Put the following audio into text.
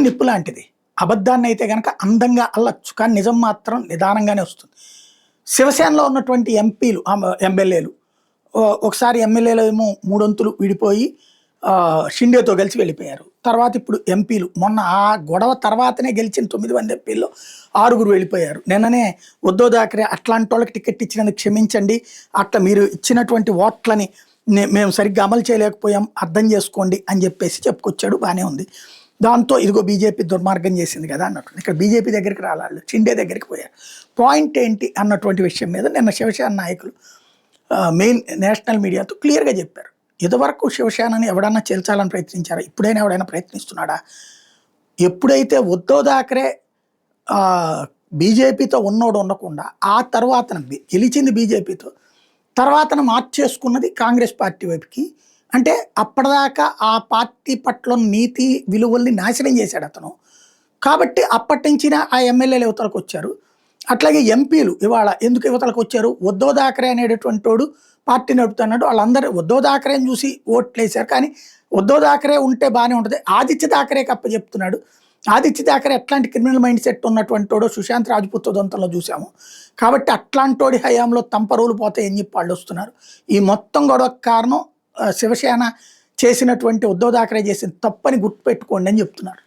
నిప్పు లాంటిది. అబద్ధాన్ని అయితే గనక అందంగా అల్లొచ్చు, కానీ నిజం మాత్రం నిదానంగానే వస్తుంది. శివసేనలో ఉన్నటువంటి ఎంపీలు, ఎమ్మెల్యేలు ఒకసారి ఎమ్మెల్యేలు ఏమో మూడొంతులు విడిపోయి షిండేతో కలిసి వెళ్ళిపోయారు. తర్వాత ఇప్పుడు ఎంపీలు మొన్న ఆ గొడవ తర్వాతనే గెలిచిన 9 మంది ఎంపీల్లో 6గురు వెళ్ళిపోయారు. నిన్ననే ఉద్ధవ్ థాకరే అట్లాంటి వాళ్ళకి టికెట్ ఇచ్చినందుకు క్షమించండి, అట్లా మీరు ఇచ్చినటువంటి ఓట్లని మేము సరిగ్గా అమలు చేయలేకపోయాం, అర్థం చేసుకోండి అని చెప్పేసి చెప్పుకొచ్చాడు. బాగానే ఉంది. దాంతో ఇదిగో బీజేపీ దుర్మార్గం చేసింది కదా అన్నట్టు. ఇక్కడ బీజేపీ దగ్గరికి రాళ్ళు, షిండే దగ్గరికి పోయారు. పాయింట్ ఏంటి అన్నటువంటి విషయం మీద నిన్న శివసేన నాయకులు మెయిన్ నేషనల్ మీడియాతో క్లియర్గా చెప్పారు. ఇదివరకు శివసేనని ఎవడన్నా చేల్చాలని ప్రయత్నించారా? ఇప్పుడైనా ఎవడైనా ప్రయత్నిస్తున్నాడా? ఎప్పుడైతే ఉద్ధవ్ థాకరే బీజేపీతో ఉన్నోడు ఉండకుండా ఆ తర్వాత గెలిచింది బీజేపీతో, తర్వాతన మార్చేసుకున్నది కాంగ్రెస్ పార్టీ వైపుకి. అంటే అప్పటిదాకా ఆ పార్టీ పట్ల నీతి విలువల్ని నాశనం చేశాడు అతను. కాబట్టి అప్పటి నుంచి ఆ ఎమ్మెల్యేలు యువతలకు వచ్చారు. అట్లాగే ఎంపీలు ఇవాళ ఎందుకు యువతలకు వచ్చారు? ఉద్ధవ్ థాకరే అనేటటువంటి వాడు పార్టీ నడుపుతున్నాడు, వాళ్ళందరూ ఉద్ధవ్ థాకరేని చూసి ఓట్లు వేశారు. కానీ ఉద్ధవ్ థాకరే ఉంటే బాగానే ఉంటుంది, ఆదిత్య థాకరేకి అప్పచెప్తున్నాడు. ఆదిత్య థాకరే ఎట్లాంటి క్రిమినల్ మైండ్ సెట్ ఉన్నటువంటి వాడు సుశాంత్ రాజ్పుత్ ఉదంతంలో చూసాము. కాబట్టి అట్లాంటి హయాంలో తంపరువులు పోతే ఏం చెప్పి వాళ్ళు వస్తున్నారు. ఈ మొత్తం గొడవకు కారణం శివసేన చేసినటువంటి ఉద్ధవ్ థాకరే చేసిన తప్పని గుర్తుపెట్టుకోండి అని చెప్తున్నారు.